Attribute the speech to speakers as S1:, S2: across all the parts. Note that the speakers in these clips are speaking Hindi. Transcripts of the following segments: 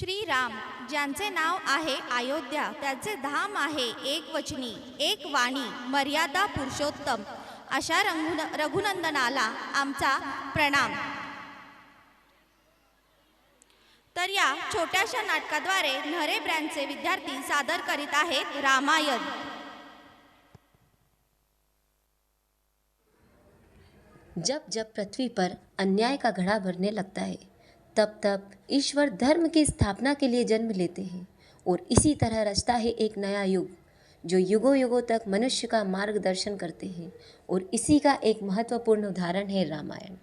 S1: श्रीराम ज्यांचे नाव आहे अयोध्या, त्याचे धाम आहे एक वचनी, एक वाणी, मर्यादा पुरुषोत्तम अशा रघुनंदनाला आमचा प्रणाम. तर या छोट्याशा नाटकाद्वारे न्हरे ब्रँचचे विद्यार्थी सादर करीत आहेत रामायण.
S2: जब जब पृथ्वी पर अन्याय का घड़ा भरने लगता है, तब तब ईश्वर धर्म की स्थापना के लिए जन्म लेते हैं और इसी तरह रचता है एक नया युग जो युगों युगों तक मनुष्य का मार्गदर्शन करते हैं. और इसी का एक महत्वपूर्ण उदाहरण है रामायण.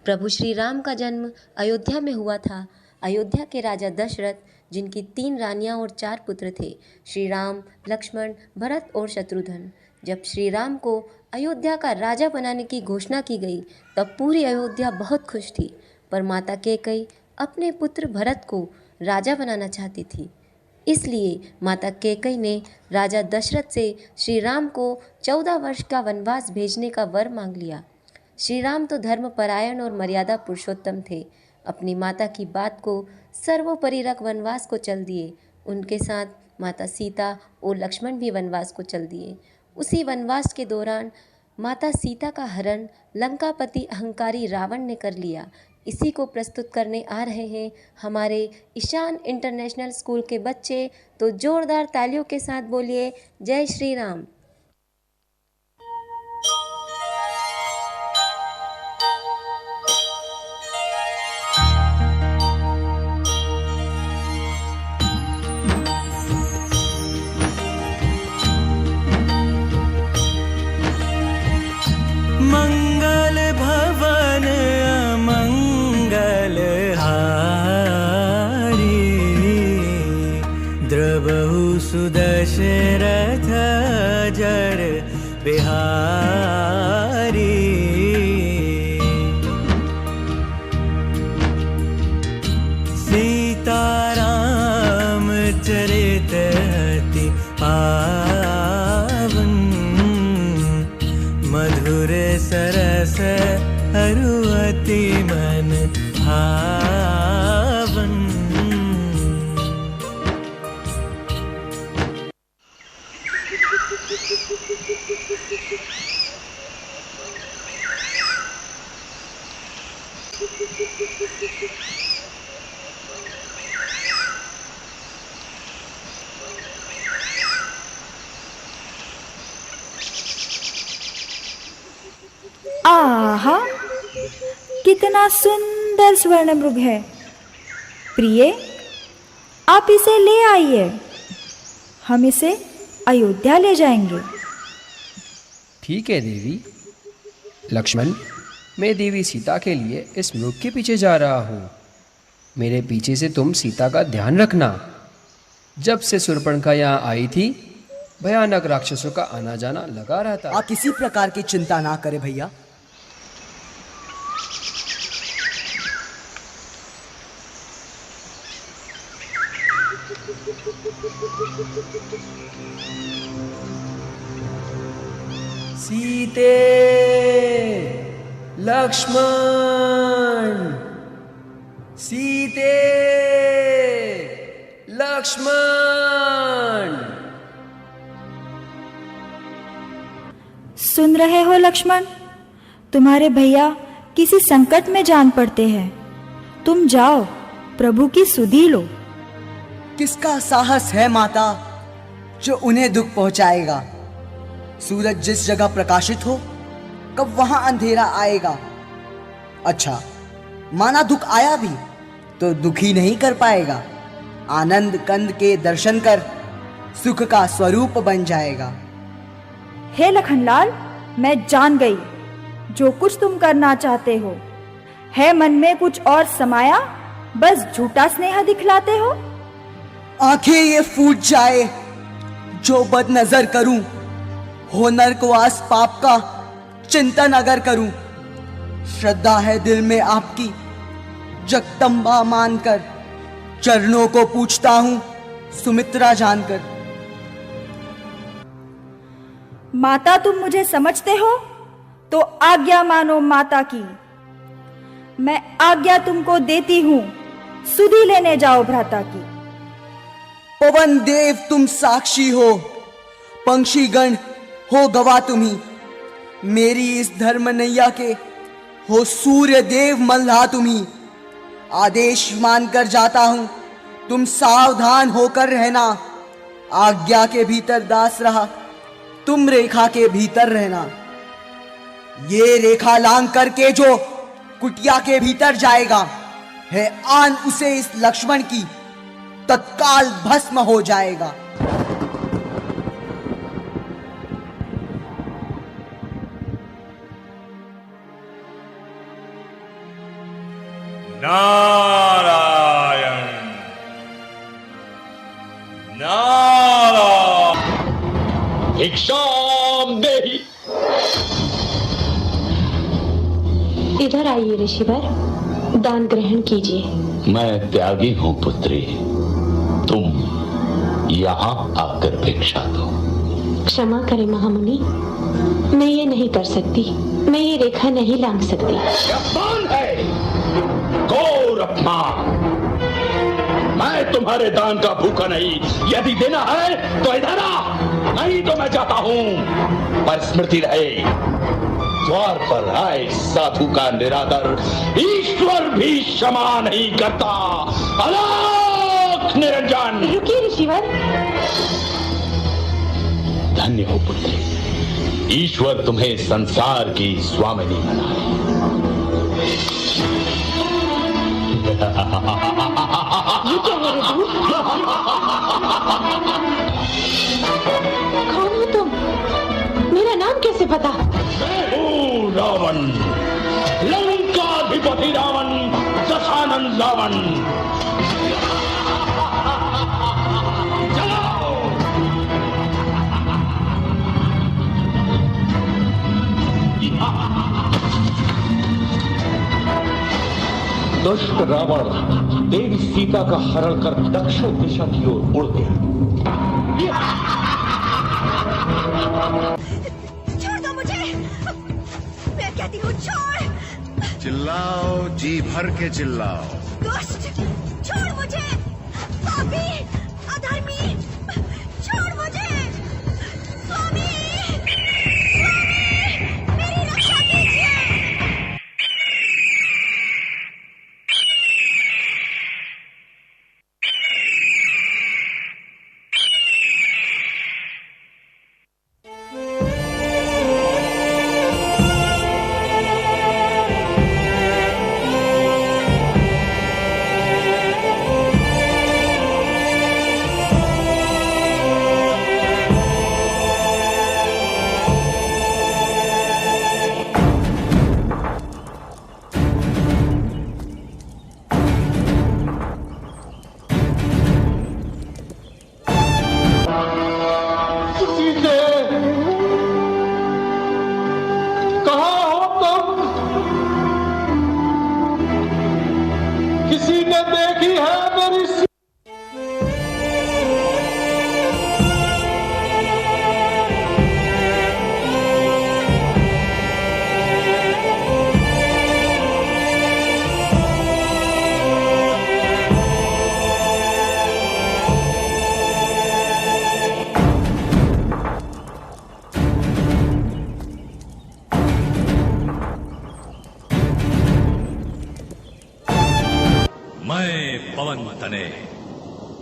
S2: प्रभु श्री राम का जन्म अयोध्या में हुआ था. अयोध्या के राजा दशरथ, जिनकी 3 रानियां और 4 पुत्र थे, श्री राम, लक्ष्मण, भरत और शत्रुघ्न. जब श्री राम को अयोध्या का राजा बनाने की घोषणा की गई, तब पूरी अयोध्या बहुत खुश थी. पर माता कैकेयी अपने पुत्र भरत को राजा बनाना चाहती थी. इसलिए माता कैकेयी ने राजा दशरथ से श्री राम को 14 वर्ष का वनवास भेजने का वर मांग लिया. श्री राम तो धर्मपरायण और मर्यादा पुरुषोत्तम थे. अपनी माता की बात को सर्वोपरि रख वनवास को चल दिए. उनके साथ माता सीता और लक्ष्मण भी वनवास को चल दिए. उसी वनवास के दौरान माता सीता का हरण लंकापति अहंकारी रावण ने कर लिया. इसी को प्रस्तुत करने आ रहे हैं हमारे ईशान इंटरनेशनल स्कूल के बच्चे. तो जोरदार तालियों के साथ बोलिए जय श्री राम.
S3: मंगल भवन अमंगल हारी, द्रवहु सुदशरथ जर बिहारी. सीताराम चरित अति पावन, मधुर सरस अरु अति मन भावन.
S4: आहा, कितना सुंदर स्वर्ण मृग है. प्रिय, आप इसे ले आइए, हम इसे अयोध्या ले जाएंगे.
S5: ठीक है देवी. लक्ष्मण, मैं देवी सीता के लिए इस मृग के पीछे जा रहा हूँ. मेरे पीछे से तुम सीता का ध्यान रखना. जब से शूर्पणखा यहाँ आई थी, भयानक राक्षसों का आना जाना लगा रहता.
S6: आप किसी प्रकार की चिंता ना करें भैया.
S5: सीते, लक्ष्मण, सीते, लक्ष्मण.
S4: सुन रहे हो लक्ष्मण, तुम्हारे भैया किसी संकट में जान पड़ते हैं. तुम जाओ, प्रभु की सुधि लो.
S6: किसका साहस है माता जो उन्हें दुख पहुंचाएगा. सूरज जिस जगह प्रकाशित हो, कब वहां अंधेरा आएगा. अच्छा, माना दुख आया भी तो दुखी नहीं कर पाएगा. आनंद कंद के दर्शन कर सुख का स्वरूप बन जाएगा.
S4: हे लखनलाल, मैं जान गई जो कुछ तुम करना चाहते हो. है मन में कुछ और समाया, बस झूठा स्नेह दिखलाते हो.
S6: आंखें ये फूट जाए जो बद नजर करूं, हो नरकवास पाप का चिंतन अगर करूं. श्रद्धा है दिल में आपकी जगदम्बा मानकर, चरणों को पूछता हूं सुमित्रा जानकर.
S4: माता, तुम मुझे समझते हो तो आज्ञा मानो माता की. मैं आज्ञा तुमको देती हूँ, सुधि लेने जाओ भ्राता की।
S6: पवन देव तुम साक्षी हो, पंक्षीगण हो गवाह तुम्ही, मेरी इस धर्म नैया के हो सूर्य देव मल्लाह तुम्ही। आदेश मानकर जाता हूं, तुम सावधान होकर रहना। आज्ञा के भीतर दास रहा, तुम रेखा के भीतर रहना। ये रेखा लांग करके जो कुटिया के भीतर जाएगा है आन उसे इस लक्ष्मण की तत्काल भस्म हो जाएगा।
S7: नारायण नारायण। भिक्षाम देहि।
S8: इधर आइए ऋषिवर, दान ग्रहण कीजिए।
S7: मैं त्यागी हूं पुत्री, तुम यहाँ आकर भिक्षा दो।
S8: क्षमा करें महामुनि, मैं ये नहीं कर सकती, मैं ये रेखा नहीं लांघ सकती।
S7: अपमान है, घोर अपमान। मैं तुम्हारे दान का भूखा नहीं, यदि देना है तो इधर आ, नहीं तो मैं जाता हूं। पर स्मृति रहे, द्वार पर आए साधु का निरादर ईश्वर भी क्षमा नहीं करता। अलौक निरंजन।
S8: रुकिए ऋषिवर।
S7: धन्य हो पुत्री, ईश्वर तुम्हें संसार की स्वामिनी बनाए।
S8: कौन हो तुम? मेरा नाम कैसे पता?
S7: मैं हूँ रावण, लंकाधिपति रावण, दशानन रावण। दुष्ट रावण देवी सीता का हरण कर दक्षिण दिशा की ओर उड़ गया।
S9: छोड़ दो मुझे, मैं कहती हूँ छोड़।
S10: चिल्लाओ, जी भर के चिल्लाओ।
S9: दुष्ट, छोड़ मुझे। पापी, अधर्मी, छोड़ मुझे। स्वामी, मेरी रक्षा कीजिए।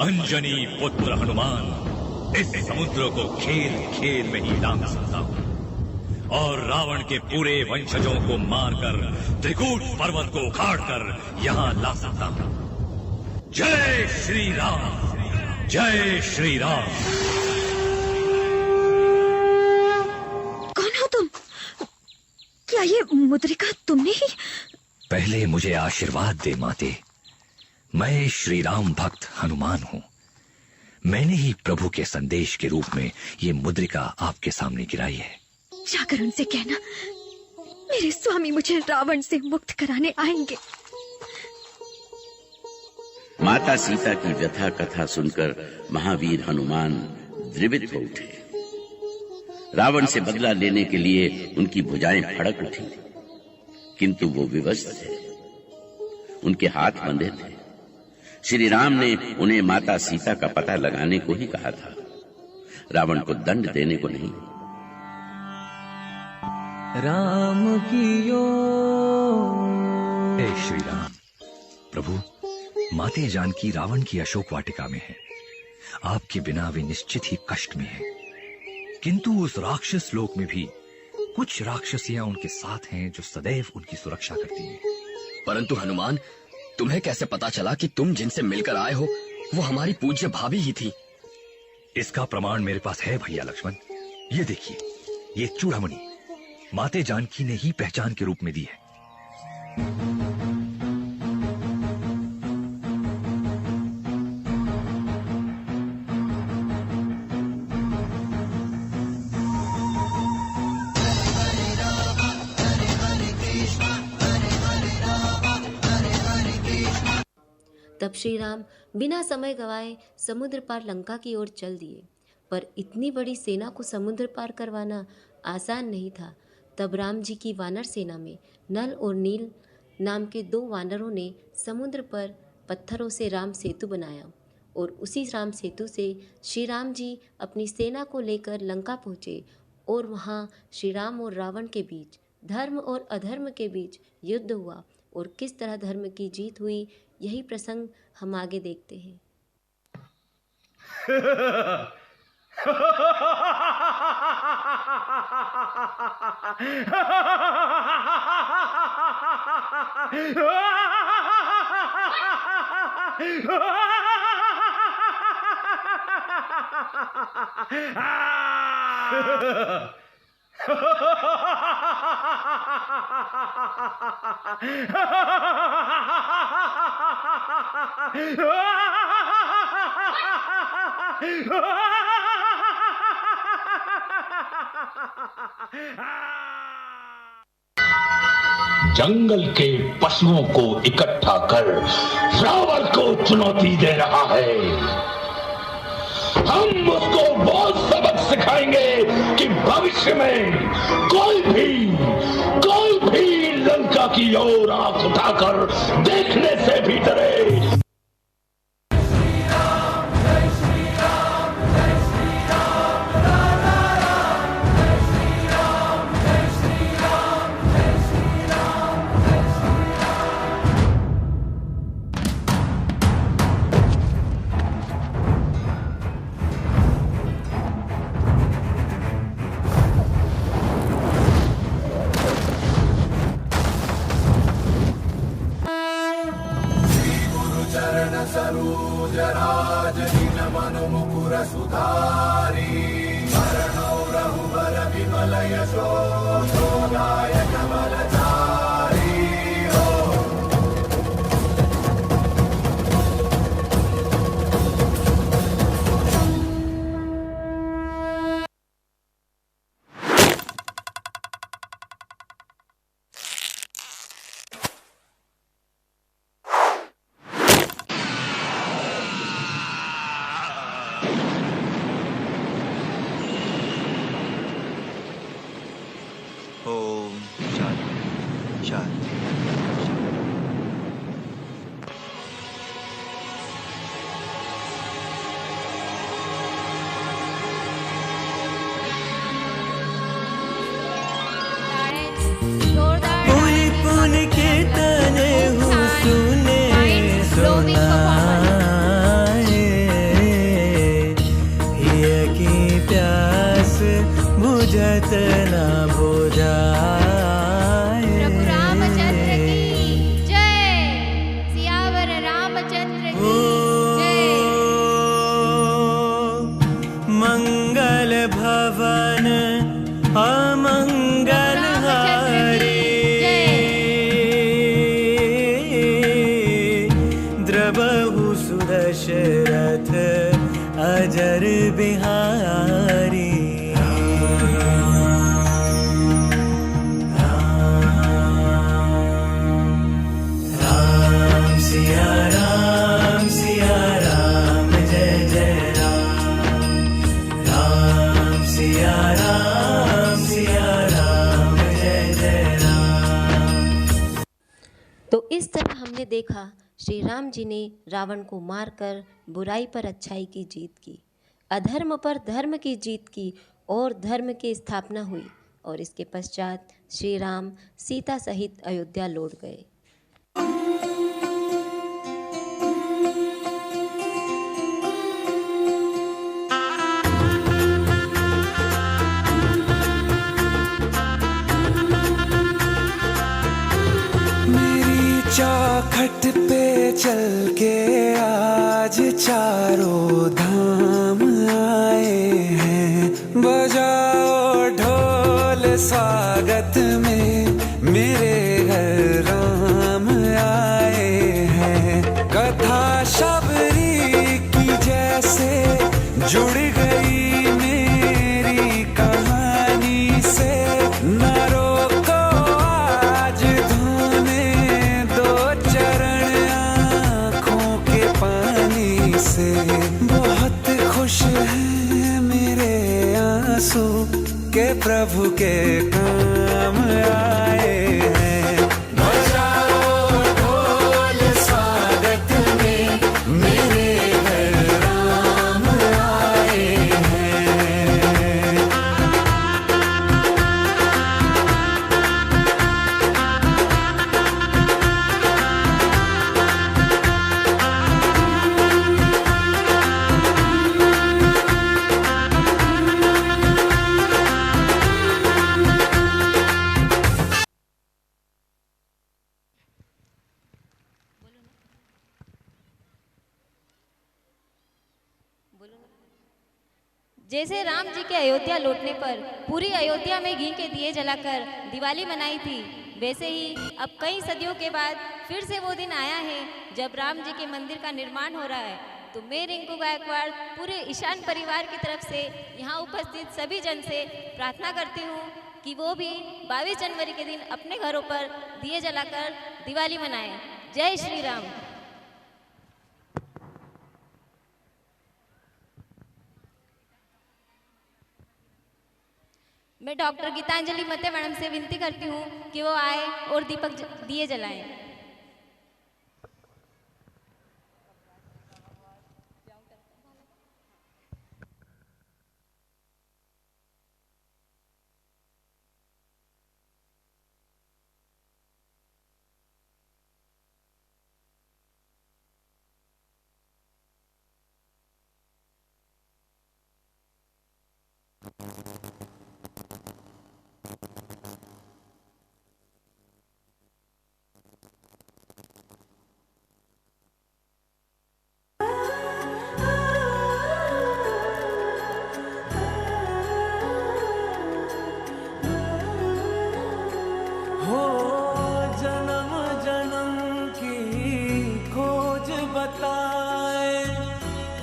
S11: अंजनी पुत्र हनुमान इस समुद्र को खेल खेल में ही लांघ सकता हूं और रावण के पूरे वंशजों को मारकर त्रिकूट पर्वत को उखाड़कर यहां ला सकता हूं। जय श्री राम, जय श्री राम।
S9: कौन हो तुम? क्या ये मुद्रिका तुमने ही?
S11: पहले मुझे आशीर्वाद दे माते। मैं श्री राम भक्त हनुमान हूं। मैंने ही प्रभु के संदेश के रूप में ये मुद्रिका आपके सामने गिराई है।
S9: जाकर उनसे कहना मेरे स्वामी मुझे रावण से मुक्त कराने आएंगे।
S12: माता सीता की व्यथा कथा सुनकर महावीर हनुमान द्रवित हो उठे। रावण से बदला लेने के लिए उनकी भुजाएं फड़क उठी, किंतु वो विवश थे। उनके हाथ बंधे थे, श्री राम ने उन्हें माता सीता का पता लगाने को ही कहा था, रावण को दंड देने को नहीं।
S3: राम की
S11: हे श्री राम। प्रभु, माते जानकी रावण की अशोक वाटिका में है। आपके बिना वे निश्चित ही कष्ट में है। किंतु उस राक्षस लोक में भी कुछ राक्षसियां उनके साथ हैं जो सदैव उनकी सुरक्षा करती हैं।
S13: परंतु हनुमान, तुम्हें कैसे पता चला कि तुम जिनसे मिलकर आए हो वो हमारी पूज्य भाभी ही थी?
S11: इसका प्रमाण मेरे पास है भैया लक्ष्मण। ये देखिए, ये चूड़ामणि माते जानकी ने ही पहचान के रूप में दी है।
S2: तब श्री राम बिना समय गवाए समुद्र पार लंका की ओर चल दिए। पर इतनी बड़ी सेना को समुद्र पार करवाना आसान नहीं था। तब राम जी की वानर सेना में नल और नील नाम के 2 वानरों ने समुद्र पर पत्थरों से राम सेतु बनाया और उसी राम सेतु से श्री राम जी अपनी सेना को लेकर लंका पहुँचे और वहाँ श्री राम और रावण के बीच, धर्म और अधर्म के बीच युद्ध हुआ और किस तरह धर्म की जीत हुई, यही प्रसंग हम आगे देखते हैं।
S7: जंगल के पशुओं को इकट्ठा कर रावण को चुनौती दे रहा है। हम उसको बहुत सबक सिखाएंगे कि भविष्य में कोई भी लंका की ओर आंख उठाकर देखने से भी डरे। तो इस तरह हमने देखा
S2: श्री राम जी ने रावण को मारकर बुराई पर अच्छाई की जीत की, अधर्म पर धर्म की जीत की और धर्म की स्थापना हुई। और इसके पश्चात श्री राम सीता सहित अयोध्या लौट गए।
S14: चौखट पे चल के आज चारों धाम आए हैं, बजाओ ढोल स्वागत में मेरे घर राम आए हैं। कथा शबरी की जैसे जुड़ गई मेरी कहानी से, न रोको आज धोने से। बहुत खुश हैं मेरे आंसू के प्रभु के काम आए हैं। बजाओ ढोल स्वागत में मेरे घर राम आए हैं।
S15: जैसे राम जी के अयोध्या लौटने पर पूरी अयोध्या में घी के दिए जलाकर दिवाली मनाई थी, वैसे ही अब कई सदियों के बाद फिर से वो दिन आया है जब राम जी के मंदिर का निर्माण हो रहा है। तो मैं रिंकू गायकवाड़ पूरे ईशान परिवार की तरफ से यहाँ उपस्थित सभी जन से प्रार्थना करती हूँ कि वो भी 22 जनवरी के दिन अपने घरों पर दिए जलाकर दिवाली मनाएं। जय श्री राम। मैं डॉक्टर गीतांजलि मते मैडम से विनती करती हूँ कि वो आए और दीपक दिए जलाएं।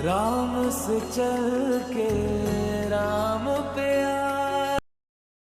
S14: राम से चल के राम पे आ